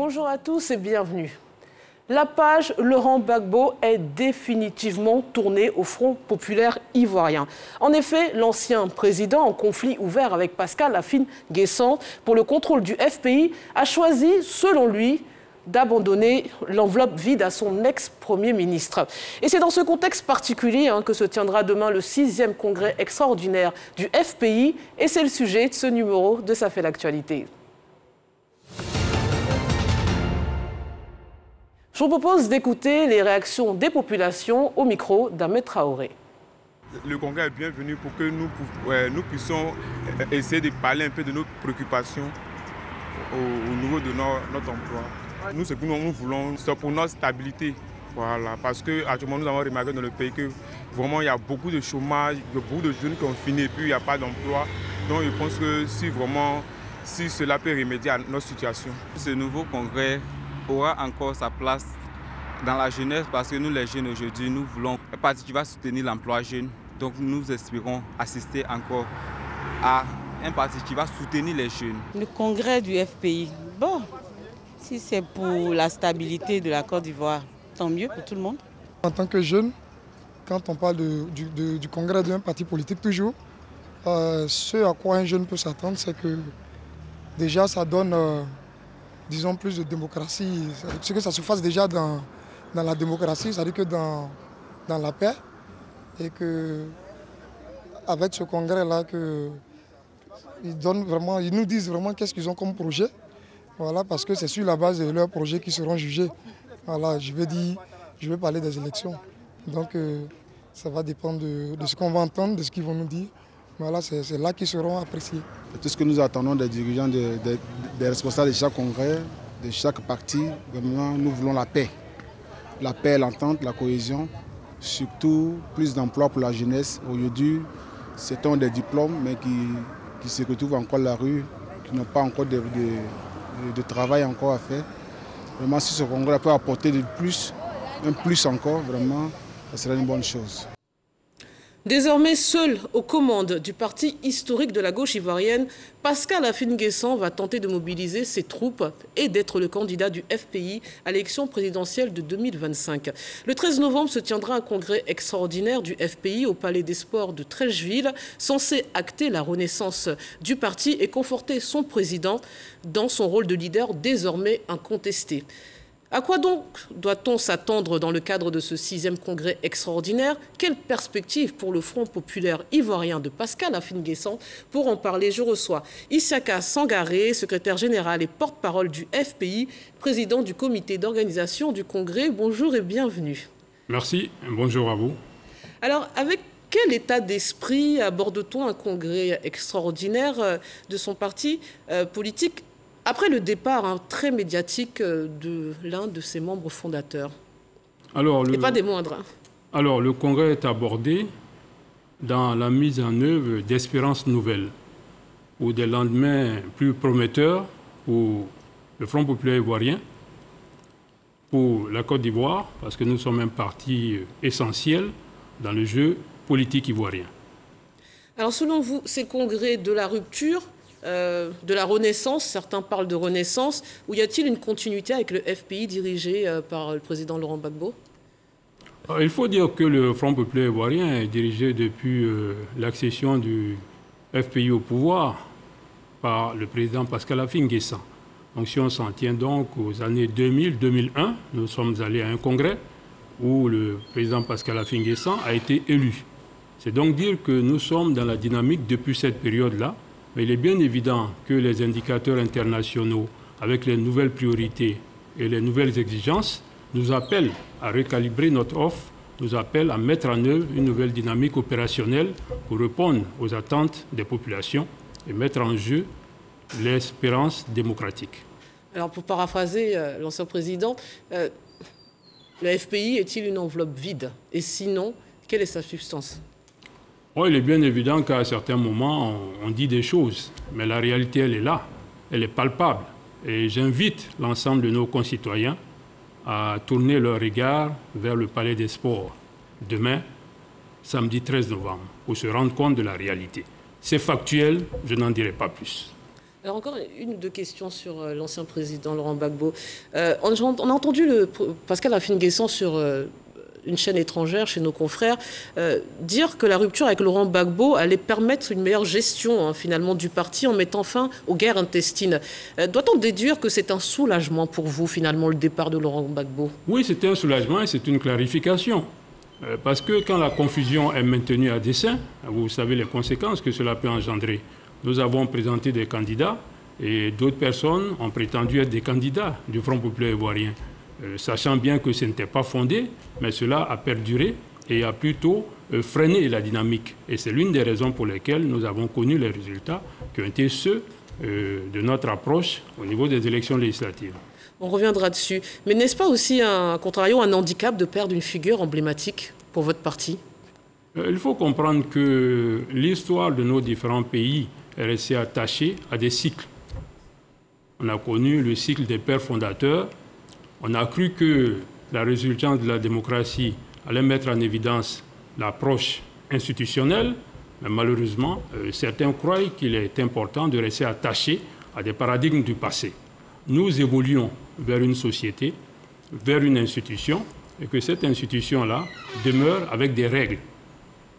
Bonjour à tous et bienvenue. La page Laurent Gbagbo est définitivement tournée au Front populaire ivoirien. En effet, l'ancien président en conflit ouvert avec Pascal Afine-N'Guessan pour le contrôle du FPI a choisi, selon lui, d'abandonner l'enveloppe vide à son ex-premier ministre. Et c'est dans ce contexte particulier que se tiendra demain le 6e congrès extraordinaire du FPI. Et c'est le sujet de ce numéro de Ça fait l'actualité. Je vous propose d'écouter les réactions des populations au micro d'Ahmed Traoré. Le congrès est bienvenu pour que nous puissions essayer de parler un peu de nos préoccupations au niveau de notre emploi. Nous, ce que nous voulons, c'est pour notre stabilité. Voilà, parce qu'actuellement, nous avons remarqué dans le pays que vraiment il y a beaucoup de chômage, il y a beaucoup de jeunes qui ont fini et puis il n'y a pas d'emploi. Donc je pense que si cela peut remédier à notre situation. Ce nouveau congrès aura encore sa place dans la jeunesse parce que nous les jeunes aujourd'hui, nous voulons un parti qui va soutenir l'emploi jeune. Donc nous espérons assister encore à un parti qui va soutenir les jeunes. Le congrès du FPI, bon, si c'est pour la stabilité de la Côte d'Ivoire, tant mieux pour tout le monde. En tant que jeune, quand on parle du congrès d'un parti politique toujours, ce à quoi un jeune peut s'attendre, c'est que déjà ça donne disons plus de démocratie, c'est que ça se fasse déjà dans la démocratie, c'est-à-dire que dans la paix, et que avec ce congrès-là, ils nous disent vraiment qu'est-ce qu'ils ont comme projet, voilà, parce que c'est sur la base de leurs projets qu'ils seront jugés. Voilà, je vais parler des élections, donc ça va dépendre de ce qu'on va entendre, de ce qu'ils vont nous dire. Voilà, c'est là qu'ils seront appréciés. Tout ce que nous attendons des dirigeants, des responsables de chaque congrès, de chaque parti, vraiment, nous voulons la paix. La paix, l'entente, la cohésion, surtout plus d'emplois pour la jeunesse. Aujourd'hui, c'est un des diplômes, mais qui se retrouvent encore à la rue, qui n'ont pas encore de travail encore à faire. Vraiment, si ce congrès peut apporter de plus, un plus encore, vraiment, ça serait une bonne chose. Désormais seul aux commandes du parti historique de la gauche ivoirienne, Pascal Afine-N'Guessan va tenter de mobiliser ses troupes et d'être le candidat du FPI à l'élection présidentielle de 2025. Le 13 novembre se tiendra un congrès extraordinaire du FPI au Palais des Sports de Treichville, censé acter la renaissance du parti et conforter son président dans son rôle de leader désormais incontesté. À quoi donc doit-on s'attendre dans le cadre de ce 6e congrès extraordinaire? Quelle perspective pour le Front populaire ivoirien de Pascal Afine-N'Guessan? Pour en parler, je reçois Isiaka Sangaré, secrétaire général et porte-parole du FPI, président du comité d'organisation du congrès. Bonjour et bienvenue. Merci, bonjour à vous. Alors, avec quel état d'esprit aborde-t-on un congrès extraordinaire de son parti politique après le départ très médiatique de l'un de ses membres fondateurs? Et pas des moindres. Alors, le congrès est abordé dans la mise en œuvre d'espérances nouvelles ou des lendemains plus prometteurs pour le Front populaire ivoirien, pour la Côte d'Ivoire, parce que nous sommes un parti essentiel dans le jeu politique ivoirien. Alors, selon vous, ces congrès de la rupture, de la renaissance, certains parlent de renaissance, ou y a-t-il une continuité avec le FPI dirigé par le président Laurent Gbagbo? Il faut dire que le Front populaire ivoirien est dirigé depuis l'accession du FPI au pouvoir par le président Pascal Afine-N'Guessan. Donc si on s'en tient donc aux années 2000-2001, nous sommes allés à un congrès où le président Pascal Afine-N'Guessan a été élu. C'est donc dire que nous sommes dans la dynamique depuis cette période-là. Mais il est bien évident que les indicateurs internationaux, avec les nouvelles priorités et les nouvelles exigences, nous appellent à recalibrer notre offre, nous appellent à mettre en œuvre une nouvelle dynamique opérationnelle pour répondre aux attentes des populations et mettre en jeu l'espérance démocratique. Alors pour paraphraser l'ancien président, le FPI est-il une enveloppe vide? Et sinon, quelle est sa substance? Oh, il est bien évident qu'à certains moments, on dit des choses, mais la réalité, elle est là, elle est palpable. Et j'invite l'ensemble de nos concitoyens à tourner leur regard vers le Palais des Sports demain, samedi 13 novembre, pour se rendre compte de la réalité. C'est factuel, je n'en dirai pas plus. Alors encore une ou deux questions sur l'ancien président Laurent Gbagbo. On a entendu Pascal Afine-Guessan sur une chaîne étrangère chez nos confrères dire que la rupture avec Laurent Gbagbo allait permettre une meilleure gestion finalement du parti en mettant fin aux guerres intestines. Doit-on déduire que c'est un soulagement pour vous finalement le départ de Laurent Gbagbo? Oui, c'est un soulagement et c'est une clarification. Parce que quand la confusion est maintenue à dessein, vous savez les conséquences que cela peut engendrer. Nous avons présenté des candidats et d'autres personnes ont prétendu être des candidats du Front populaire ivoirien, sachant bien que ce n'était pas fondé, mais cela a perduré et a plutôt freiné la dynamique. Et c'est l'une des raisons pour lesquelles nous avons connu les résultats qui ont été ceux de notre approche au niveau des élections législatives. On reviendra dessus. Mais n'est-ce pas aussi, à contrario, un handicap de perdre une figure emblématique pour votre parti? Il faut comprendre que l'histoire de nos différents pays est restée attachée à des cycles. On a connu le cycle des pères fondateurs. On a cru que la résurgence de la démocratie allait mettre en évidence l'approche institutionnelle, mais malheureusement, certains croient qu'il est important de rester attaché à des paradigmes du passé. Nous évoluons vers une société, vers une institution, et que cette institution-là demeure avec des règles.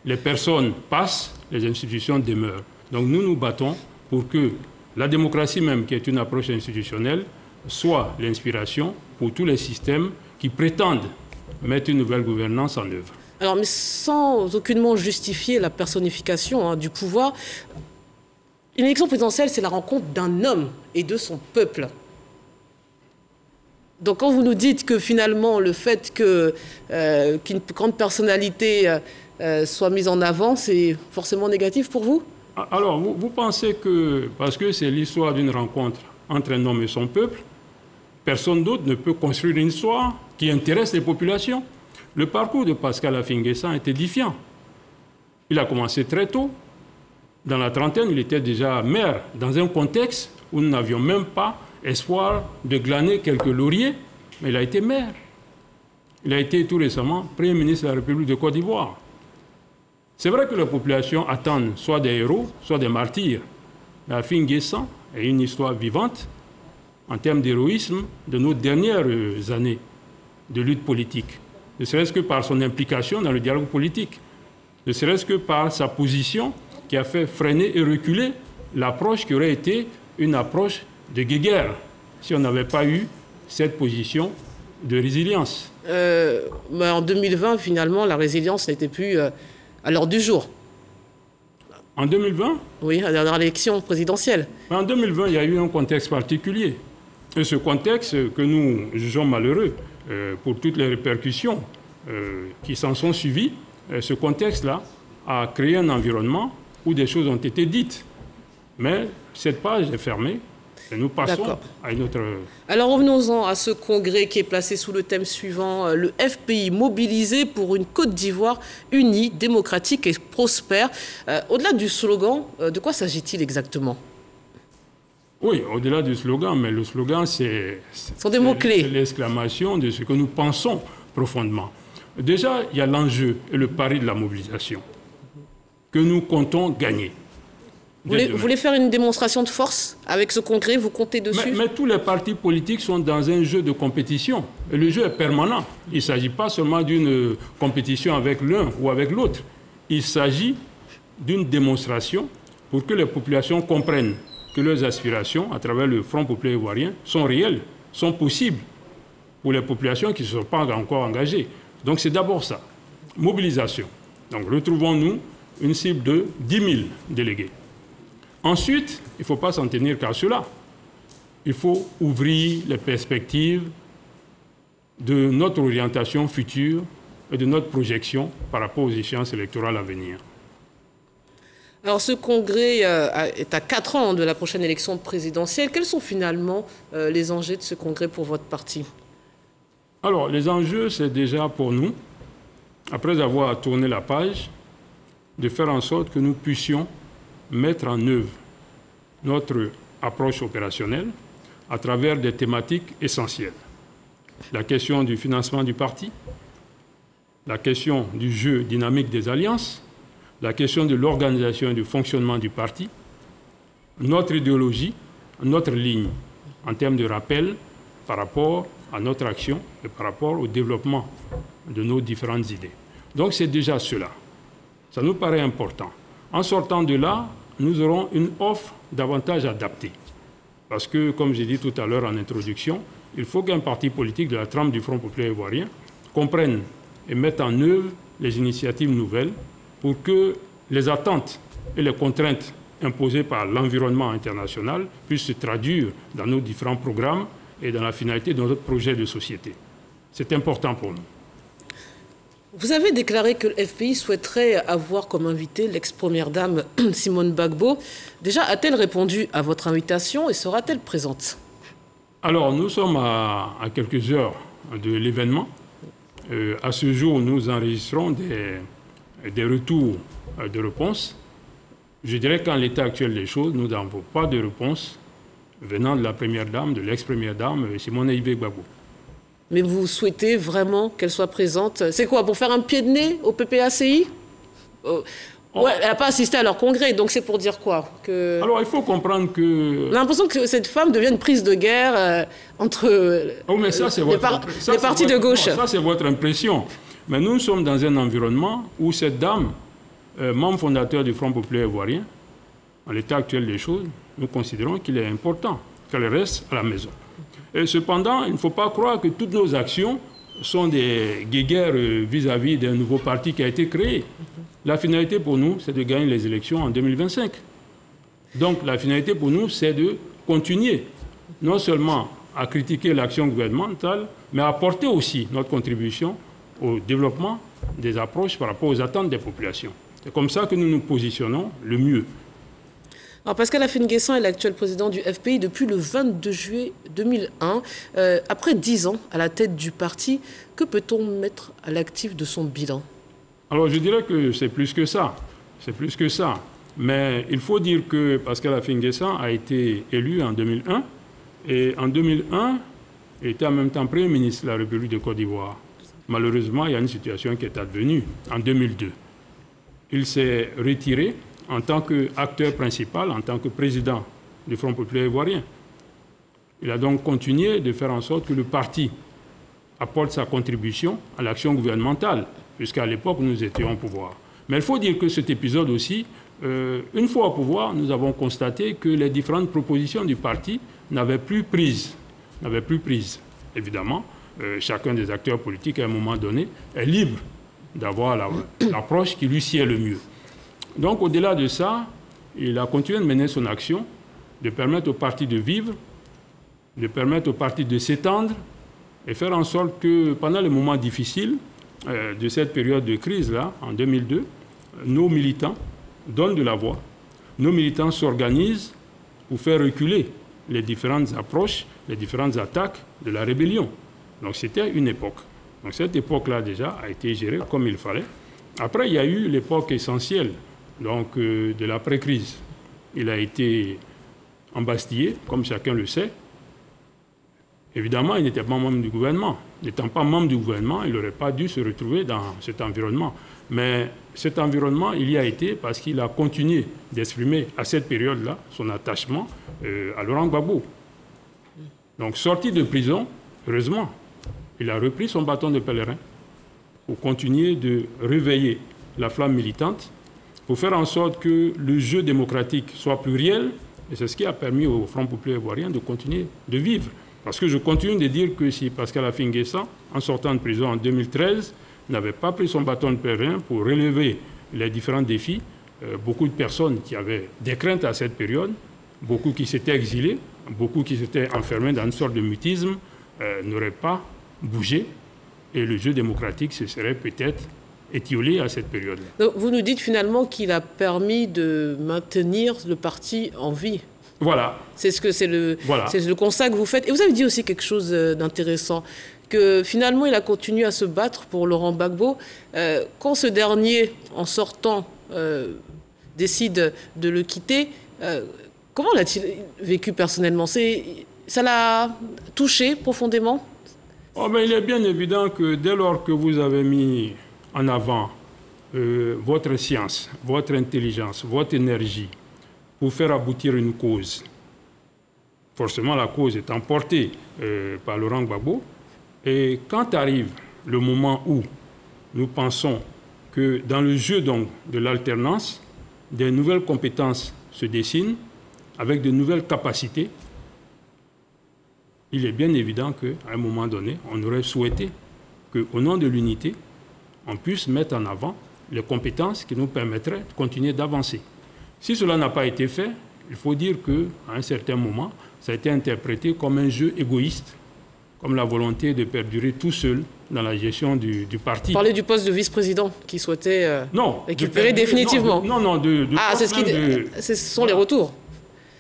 Les personnes passent, les institutions demeurent. Donc nous nous battons pour que la démocratie même, qui est une approche institutionnelle, soit l'inspiration pour tous les systèmes qui prétendent mettre une nouvelle gouvernance en œuvre. Alors, mais sans aucunement justifier la personnification du pouvoir, une élection présidentielle, c'est la rencontre d'un homme et de son peuple. Donc quand vous nous dites que finalement le fait qu'une grande personnalité soit mise en avant, c'est forcément négatif pour vous? Alors vous pensez que parce que c'est l'histoire d'une rencontre entre un homme et son peuple, personne d'autre ne peut construire une histoire qui intéresse les populations? Le parcours de Pascal Afine-Guessan est édifiant. Il a commencé très tôt. Dans la trentaine, il était déjà maire, dans un contexte où nous n'avions même pas espoir de glaner quelques lauriers, mais il a été maire. Il a été tout récemment Premier ministre de la République de Côte d'Ivoire. C'est vrai que la population attend soit des héros, soit des martyrs. Mais Afine-Guessan est une histoire vivante en termes d'héroïsme de nos dernières années de lutte politique. Ne serait-ce que par son implication dans le dialogue politique, ne serait-ce que par sa position qui a fait freiner et reculer l'approche qui aurait été une approche de guéguerre, si on n'avait pas eu cette position de résilience. Mais en 2020, finalement, la résilience n'était plus à l'ordre du jour. En 2020? Oui, à la dernière élection présidentielle. En 2020, il y a eu un contexte particulier. Et ce contexte que nous jugeons malheureux pour toutes les répercussions qui s'en sont suivies, ce contexte-là a créé un environnement où des choses ont été dites. Mais cette page est fermée. Et nous passons à une autre... Alors revenons-en à ce congrès qui est placé sous le thème suivant, le FPI mobilisé pour une Côte d'Ivoire unie, démocratique et prospère. Au-delà du slogan, de quoi s'agit-il exactement? Oui, au-delà du slogan, mais le slogan, c'est l'exclamation de ce que nous pensons profondément. Déjà, il y a l'enjeu et le pari de la mobilisation que nous comptons gagner. Vous voulez faire une démonstration de force avec ce congrès? Vous comptez dessus? Mais tous les partis politiques sont dans un jeu de compétition. Et le jeu est permanent. Il ne s'agit pas seulement d'une compétition avec l'un ou avec l'autre. Il s'agit d'une démonstration pour que les populations comprennent que leurs aspirations, à travers le Front populaire ivoirien, sont réelles, sont possibles pour les populations qui ne se sont pas encore engagées. Donc c'est d'abord ça. Mobilisation. Donc retrouvons-nous une cible de 10 000 délégués. Ensuite, il ne faut pas s'en tenir qu'à cela. Il faut ouvrir les perspectives de notre orientation future et de notre projection par rapport aux échéances électorales à venir. Alors ce congrès est à 4 ans de la prochaine élection présidentielle. Quels sont finalement les enjeux de ce congrès pour votre parti? Alors les enjeux, c'est déjà pour nous, après avoir tourné la page, de faire en sorte que nous puissions mettre en œuvre notre approche opérationnelle à travers des thématiques essentielles. La question du financement du parti, la question du jeu dynamique des alliances, la question de l'organisation et du fonctionnement du parti, notre idéologie notre ligne en termes de rappel par rapport à notre action et par rapport au développement de nos différentes idées. Donc c'est déjà cela. Ça nous paraît important. En sortant de là, nous aurons une offre davantage adaptée. Parce que, comme j'ai dit tout à l'heure en introduction, il faut qu'un parti politique de la trempe du Front populaire ivoirien comprenne et mette en œuvre les initiatives nouvelles pour que les attentes et les contraintes imposées par l'environnement international puissent se traduire dans nos différents programmes et dans la finalité de notre projet de société. C'est important pour nous. Vous avez déclaré que le FPI souhaiterait avoir comme invité l'ex-première dame Simone Gbagbo. Déjà, a-t-elle répondu à votre invitation et sera-t-elle présente? Alors, nous sommes à quelques heures de l'événement. À ce jour, nous enregistrons des retours de réponse. Je dirais qu'en l'état actuel des choses, nous n'avons pas de réponse venant de la première dame, de l'ex-première dame, Simone Gbagbo. Mais vous souhaitez vraiment qu'elle soit présente? C'est quoi, pour faire un pied de nez au PPACI? Ouais, elle n'a pas assisté à leur congrès, donc c'est pour dire quoi Alors, il faut comprendre que... On a l'impression que cette femme devient une prise de guerre entre les partis de gauche. Ça, c'est votre impression. Mais nous sommes dans un environnement où cette dame, membre fondateur du Front populaire ivoirien, en l'état actuel des choses, nous considérons qu'il est important qu'elle reste à la maison. Et cependant, il ne faut pas croire que toutes nos actions sont des guéguerres vis-à-vis d'un nouveau parti qui a été créé. La finalité pour nous, c'est de gagner les élections en 2025. Donc la finalité pour nous, c'est de continuer, non seulement à critiquer l'action gouvernementale, mais à apporter aussi notre contribution au développement des approches par rapport aux attentes des populations. C'est comme ça que nous nous positionnons le mieux. Alors Pascal Affi-N'Guessan est l'actuel président du FPI depuis le 22 juillet 2001. Après 10 ans à la tête du parti, que peut-on mettre à l'actif de son bilan? Alors je dirais que c'est plus que ça. C'est plus que ça. Mais il faut dire que Pascal Affi-N'Guessan a été élu en 2001. Et en 2001, il était en même temps Premier ministre de la République de Côte d'Ivoire. Malheureusement, il y a une situation qui est advenue en 2002. Il s'est retiré en tant qu'acteur principal, en tant que président du Front populaire ivoirien. Il a donc continué de faire en sorte que le parti apporte sa contribution à l'action gouvernementale, puisqu'à l'époque, nous étions au pouvoir. Mais il faut dire que cet épisode aussi, une fois au pouvoir, nous avons constaté que les différentes propositions du parti n'avaient plus prise. Évidemment, chacun des acteurs politiques, à un moment donné, est libre d'avoir l'approche qui lui sied le mieux. Donc, au-delà de ça, il a continué de mener son action, de permettre au parti de vivre, de permettre au parti de s'étendre et faire en sorte que, pendant les moments difficiles de cette période de crise-là, en 2002, nos militants donnent de la voix. Nos militants s'organisent pour faire reculer les différentes approches, les différentes attaques de la rébellion. Donc, c'était une époque. Donc, cette époque-là, déjà, a été gérée comme il fallait. Après, il y a eu l'époque essentielle, donc de l'après-crise. Il a été embastillé, comme chacun le sait. Évidemment, il n'était pas membre du gouvernement. N'étant pas membre du gouvernement, il n'aurait pas dû se retrouver dans cet environnement. Mais cet environnement, il y a été parce qu'il a continué d'exprimer à cette période-là son attachement à Laurent Gbagbo. Donc, sorti de prison, heureusement, il a repris son bâton de pèlerin pour continuer de réveiller la flamme militante, pour faire en sorte que le jeu démocratique soit pluriel, et c'est ce qui a permis au Front populaire ivoirien de continuer de vivre. Parce que je continue de dire que si Pascal Affi-N'Guessan, en sortant de prison en 2013, n'avait pas pris son bâton de pèlerin pour relever les différents défis, beaucoup de personnes qui avaient des craintes à cette période, beaucoup qui s'étaient exilés, beaucoup qui s'étaient enfermés dans une sorte de mutisme, n'auraient pas bougé, et le jeu démocratique se serait peut-être étiolé à cette période-là. Donc vous nous dites finalement qu'il a permis de maintenir le parti en vie. Voilà. C'est le constat que vous faites. Et vous avez dit aussi quelque chose d'intéressant, que finalement il a continué à se battre pour Laurent Gbagbo. Quand ce dernier, en sortant, décide de le quitter, comment l'a-t-il vécu personnellement? Ça l'a touché profondément? Il est bien évident que dès lors que vous avez mis en avant votre science, votre intelligence, votre énergie pour faire aboutir une cause, forcément la cause est emportée par Laurent Gbagbo. Et quand arrive le moment où nous pensons que dans le jeu donc, de l'alternance, des nouvelles compétences se dessinent avec de nouvelles capacités, il est bien évident qu'à un moment donné, on aurait souhaité qu'au nom de l'unité, on puisse mettre en avant les compétences qui nous permettraient de continuer d'avancer. Si cela n'a pas été fait, il faut dire qu'à un certain moment, ça a été interprété comme un jeu égoïste, comme la volonté de perdurer tout seul dans la gestion du parti. Vous parlez du poste de vice-président qui souhaitait récupérer définitivement. Non, ce sont les retours.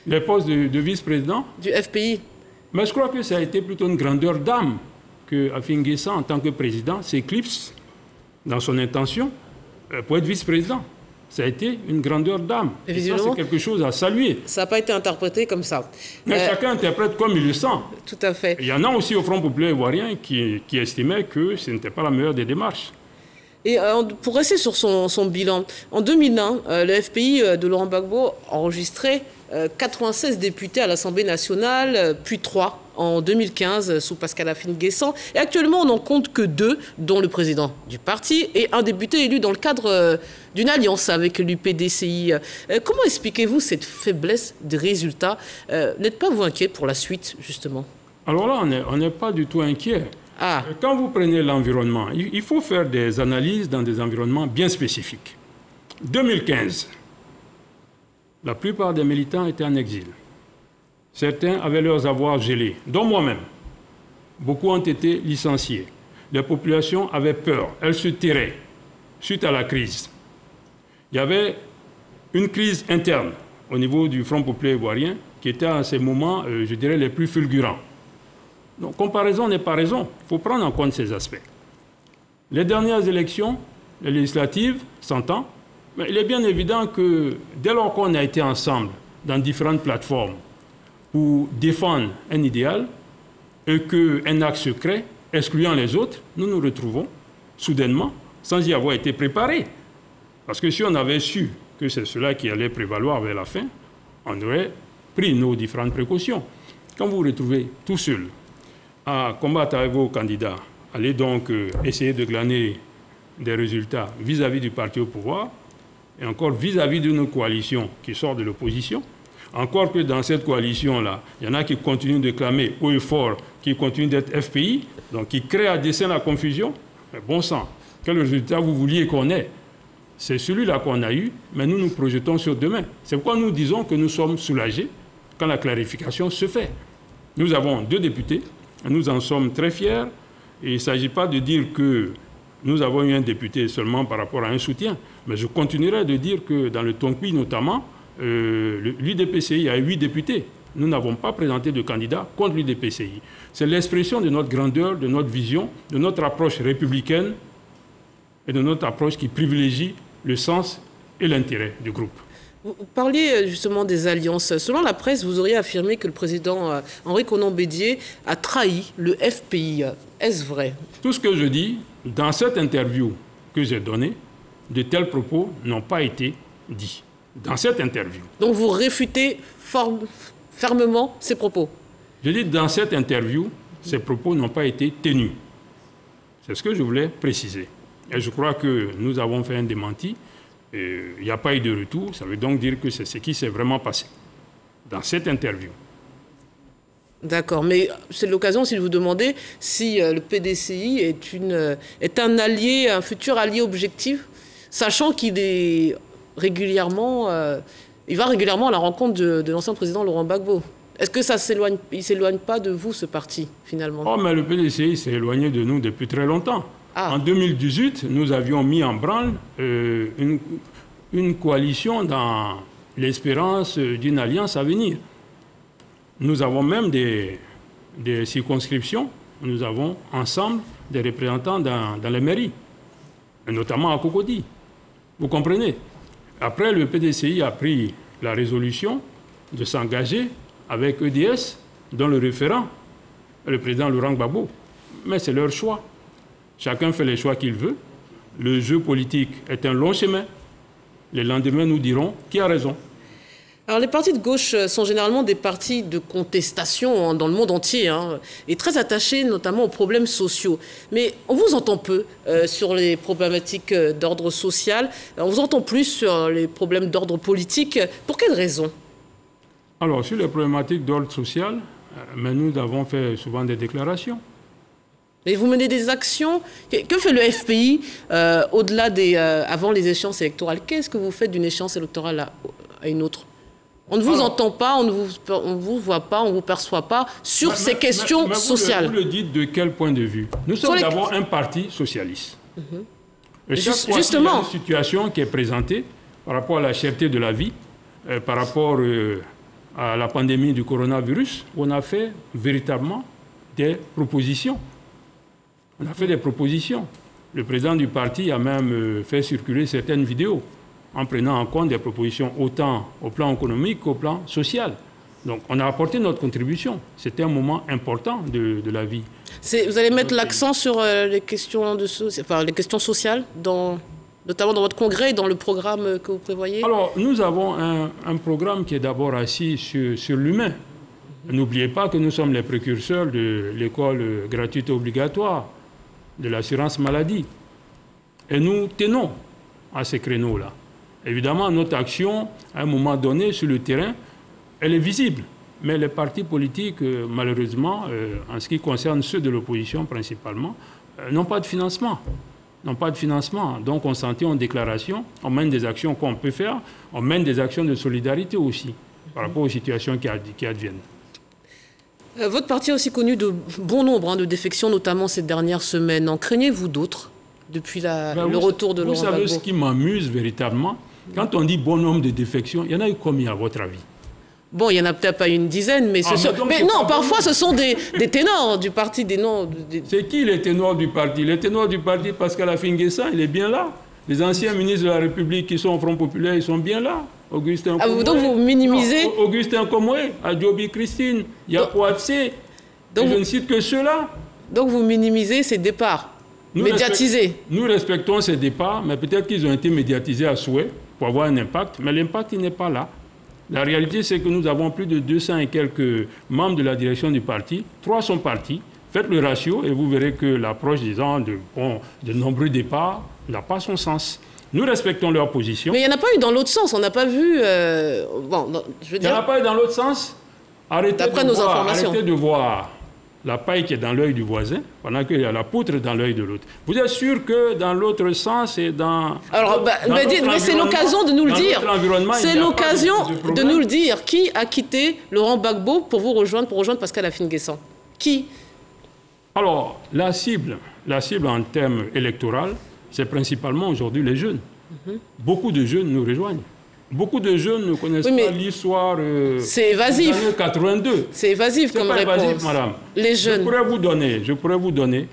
Les postes de vice-président du FPI. Mais je crois que ça a été plutôt une grandeur d'âme que Afin N'Guessan, en tant que président, s'éclipse dans son intention pour être vice-président. Ça a été une grandeur d'âme. Et ça, c'est quelque chose à saluer. Ça n'a pas été interprété comme ça. Mais chacun interprète comme il le sent. Tout à fait. Il y en a aussi au Front populaire ivoirien qui estimaient que ce n'était pas la meilleure des démarches. Et pour rester sur son bilan, en 2001, le FPI de Laurent Gbagbo enregistrait 96 députés à l'Assemblée nationale, puis 3 en 2015 sous Pascal Afin N'Guessan. Et actuellement, on n'en compte que 2, dont le président du parti et un député élu dans le cadre d'une alliance avec l'UPDCI. Comment expliquez-vous cette faiblesse des résultats? N'êtes pas vous inquiet pour la suite, justement? Alors là, on n'est pas du tout inquiet. Quand vous prenez l'environnement, il faut faire des analyses dans des environnements bien spécifiques. 2015, la plupart des militants étaient en exil. Certains avaient leurs avoirs gelés, dont moi-même. Beaucoup ont été licenciés. Les populations avaient peur, elles se tairaient suite à la crise. Il y avait une crise interne au niveau du Front populaire ivoirien qui était à ces moments, je dirais, les plus fulgurants. Donc, comparaison n'est pas raison. Il faut prendre en compte ces aspects. Les dernières élections, les législatives, s'entend, mais il est bien évident que dès lors qu'on a été ensemble dans différentes plateformes pour défendre un idéal et qu'un axe se crée, excluant les autres, nous nous retrouvons soudainement sans y avoir été préparés. Parce que si on avait su que c'est cela qui allait prévaloir vers la fin, on aurait pris nos différentes précautions. Quand vous vous retrouvez tout seul à combattre avec vos candidats, allez donc essayer de glaner des résultats vis-à-vis du parti au pouvoir et encore vis-à-vis d'une coalition qui sort de l'opposition. Encore que dans cette coalition-là, il y en a qui continuent de clamer haut et fort, qui continuent d'être FPI, donc qui créent à dessein la confusion. Mais bon sang, quel résultat vous vouliez qu'on ait? C'est celui-là qu'on a eu, mais nous nous projetons sur demain. C'est pourquoi nous disons que nous sommes soulagés quand la clarification se fait. Nous avons 2 députés, nous en sommes très fiers, et il ne s'agit pas de dire que nous avons eu un député seulement par rapport à un soutien, mais je continuerai de dire que dans le Tonkpi notamment, l'UDPCI a 8 députés. Nous n'avons pas présenté de candidat contre l'UDPCI. C'est l'expression de notre grandeur, de notre vision, de notre approche républicaine et de notre approche qui privilégie le sens et l'intérêt du groupe. Vous parliez justement des alliances. Selon la presse, vous auriez affirmé que le président Henri Konan Bédié a trahi le FPI. Est-ce vrai? Tout ce que je dis, dans cette interview que j'ai donnée, de tels propos n'ont pas été dits. Dans cette interview. Donc vous réfutez fermement ces propos? Je dis dans cette interview, ces propos n'ont pas été tenus. C'est ce que je voulais préciser. Et je crois que nous avons fait un démenti. Il n'y a pas eu de retour. Ça veut donc dire que c'est ce qui s'est vraiment passé dans cette interview. D'accord, mais c'est l'occasion si je vous demandais si le PDCI est un allié, un futur allié objectif, sachant qu'il est régulièrement, il va régulièrement à la rencontre de l'ancien président Laurent Gbagbo. Est-ce que ça s'éloigne, il ne s'éloigne pas de vous, ce parti, finalement? Oh, mais le PDCI s'est éloigné de nous depuis très longtemps. En 2018, nous avions mis en branle une coalition dans l'espérance d'une alliance à venir. Nous avons même des circonscriptions. Nous avons ensemble des représentants dans les mairies, et notamment à Cocody. Vous comprenez? Après, le PDCI a pris la résolution de s'engager avec EDS, dont le référent est le président Laurent Gbagbo. Mais c'est leur choix. Chacun fait les choix qu'il veut. Le jeu politique est un long chemin. Les lendemains nous diront qui a raison. Alors les partis de gauche sont généralement des partis de contestation dans le monde entier et très attachés notamment aux problèmes sociaux. Mais on vous entend peu sur les problématiques d'ordre social, on vous entend plus sur les problèmes d'ordre politique. Pour quelles raisons? Alors sur les problématiques d'ordre social, mais nous avons fait souvent des déclarations. Mais vous menez des actions. Que fait le FPI au-delà avant les échéances électorales? Qu'est-ce que vous faites d'une échéance électorale à une autre? On ne vous entend pas, on ne vous voit pas, on ne vous perçoit pas sur ces questions sociales. Vous le dites de quel point de vue? Nous sommes d'abord un parti socialiste. Et chaque fois qu'il y a une situation qui est présentée par rapport à la cherté de la vie, par rapport à la pandémie du coronavirus, on a fait véritablement des propositions. On a fait des propositions. Le président du parti a même fait circuler certaines vidéos en prenant en compte des propositions autant au plan économique qu'au plan social. Donc on a apporté notre contribution. C'était un moment important de la vie. Vous allez mettre l'accent sur les questions, les questions sociales, notamment dans votre congrès et dans le programme que vous prévoyez? Alors nous avons un programme qui est d'abord assis sur l'humain. N'oubliez pas que nous sommes les précurseurs de l'école gratuite obligatoire, de l'assurance maladie. Et nous tenons à ces créneaux-là. Évidemment, notre action, à un moment donné, sur le terrain, elle est visible. Mais les partis politiques, malheureusement, en ce qui concerne ceux de l'opposition principalement, n'ont pas de financement. Donc on s'en tient en déclaration, on mène des actions qu'on peut faire, on mène des actions de solidarité aussi, par rapport aux situations qui adviennent. Votre parti a aussi connu de bon nombre de défections, notamment ces dernières semaines. En craignez-vous d'autres depuis le retour de Laurent Gbagbo? Vous savez ce qui m'amuse véritablement? Quand on dit bon nombre de défections, il y en a eu combien à votre avis? Bon, il n'y en a peut-être pas une dizaine, mais parfois ce sont des ténors du parti, des noms. C'est qui les ténors du parti? Les ténors du parti, Pascal Affi-N'Guessan, il est bien là. Les anciens ministres de la République qui sont au Front Populaire, ils sont bien là. Augustin Komoué. Donc vous minimisez? Augustin Komoué, Adjobi Christine, Yapouatse, je ne cite que ceux-là. Donc vous minimisez ces départs médiatisés? Nous respectons ces départs, mais peut-être qu'ils ont été médiatisés à souhait pour avoir un impact, mais l'impact, il n'est pas là. La réalité, c'est que nous avons plus de 200 et quelques membres de la direction du parti. 3 sont partis. Faites le ratio et vous verrez que l'approche, disons, de nombreux départs n'a pas son sens. Nous respectons leur position. Mais il n'y en a pas eu dans l'autre sens. On n'a pas vu... Il n'y en a pas eu dans l'autre sens. Arrêtez de voir la paille qui est dans l'œil du voisin, pendant qu'il y a la poutre dans l'œil de l'autre. Vous êtes sûr que dans l'autre sens et dans... Alors, mais c'est l'occasion de nous le dire. C'est l'occasion de nous le dire. Qui a quitté Laurent Gbagbo pour rejoindre Pascal Affi-N'Guessan? Qui? Alors, la cible en termes électoraux, c'est principalement aujourd'hui les jeunes. Beaucoup de jeunes nous rejoignent. Beaucoup de jeunes ne connaissent pas l'histoire des années 82. C'est évasif comme réponse. Évasif, madame. Les jeunes. Je pourrais vous donner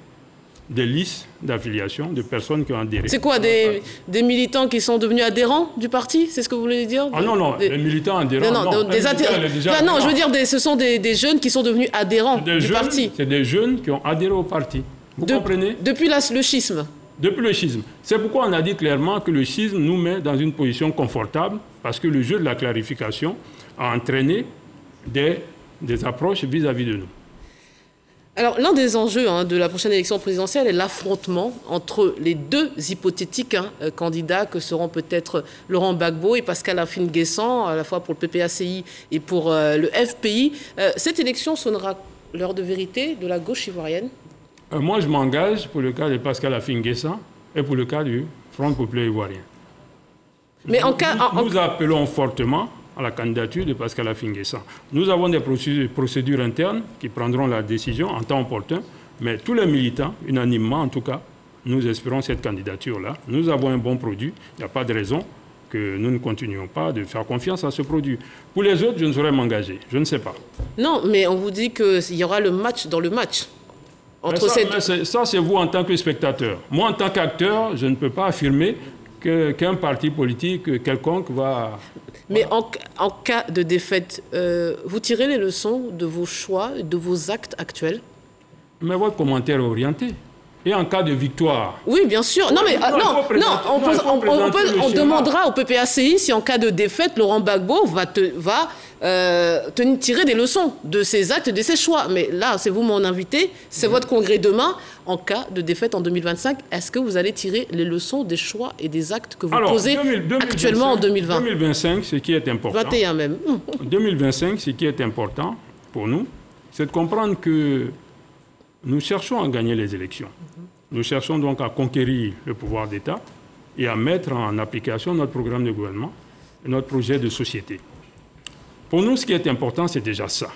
des listes d'affiliation de personnes qui ont adhéré. C'est quoi, des militants qui sont devenus adhérents du parti? C'est ce que vous voulez dire? Ah non, les militants adhérents, non. Je veux dire, ce sont des jeunes qui sont devenus adhérents du parti. C'est des jeunes qui ont adhéré au parti. Vous comprenez? Depuis le schisme. Depuis le schisme. C'est pourquoi on a dit clairement que le schisme nous met dans une position confortable, parce que le jeu de la clarification a entraîné des approches vis-à-vis de nous. Alors, l'un des enjeux de la prochaine élection présidentielle est l'affrontement entre les deux hypothétiques candidats que seront peut-être Laurent Gbagbo et Pascal Affi-N'Guessan, à la fois pour le PPACI et pour le FPI. Cette élection sonnera l'heure de vérité de la gauche ivoirienne? Moi, je m'engage pour le cas de Pascal Affi-N'Guessan et pour le cas du Front populaire ivoirien. Mais nous appelons fortement à la candidature de Pascal Affi-N'Guessan. Nous avons des procédures internes qui prendront la décision en temps opportun, mais tous les militants, unanimement en tout cas, nous espérons cette candidature-là. Nous avons un bon produit, il n'y a pas de raison que nous ne continuions pas de faire confiance à ce produit. Pour les autres, je ne saurais m'engager, je ne sais pas. Non, mais on vous dit qu'il y aura le match dans le match. Ça, c'est vous en tant que spectateur. Moi, en tant qu'acteur, je ne peux pas affirmer qu'un parti politique quelconque va... Mais en cas de défaite, vous tirez les leçons de vos choix, de vos actes actuels? Mais votre commentaire est orienté. Et en cas de victoire. Oui, bien sûr. Non, mais on demandera au PPACI si en cas de défaite, Laurent Gbagbo va tirer des leçons de ses actes et de ses choix. Mais là, c'est vous mon invité, c'est votre congrès demain. En cas de défaite en 2025, est-ce que vous allez tirer les leçons des choix et des actes que vous posez actuellement en 2020 2025, ce qui est important. 21 même. 2025, ce qui est important pour nous, c'est de comprendre que nous cherchons à gagner les élections. Nous cherchons donc à conquérir le pouvoir d'État et à mettre en application notre programme de gouvernement et notre projet de société. Pour nous, ce qui est important, c'est déjà ça.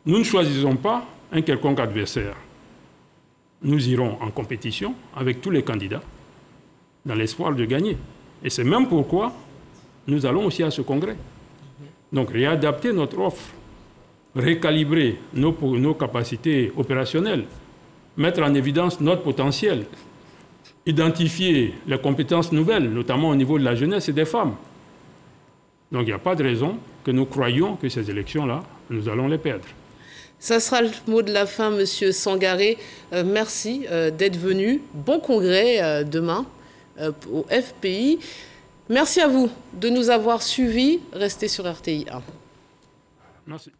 Nous ne choisissons pas un quelconque adversaire. Nous irons en compétition avec tous les candidats dans l'espoir de gagner. Et c'est même pourquoi nous allons aussi à ce congrès. Donc réadapter notre offre, récalibrer nos capacités opérationnelles, mettre en évidence notre potentiel, identifier les compétences nouvelles, notamment au niveau de la jeunesse et des femmes. Donc il n'y a pas de raison que nous croyions que ces élections-là, nous allons les perdre. Ça sera le mot de la fin, Monsieur Sangaré. Merci d'être venu. Bon congrès demain au FPI. Merci à vous de nous avoir suivis. Restez sur RTI 1. Merci.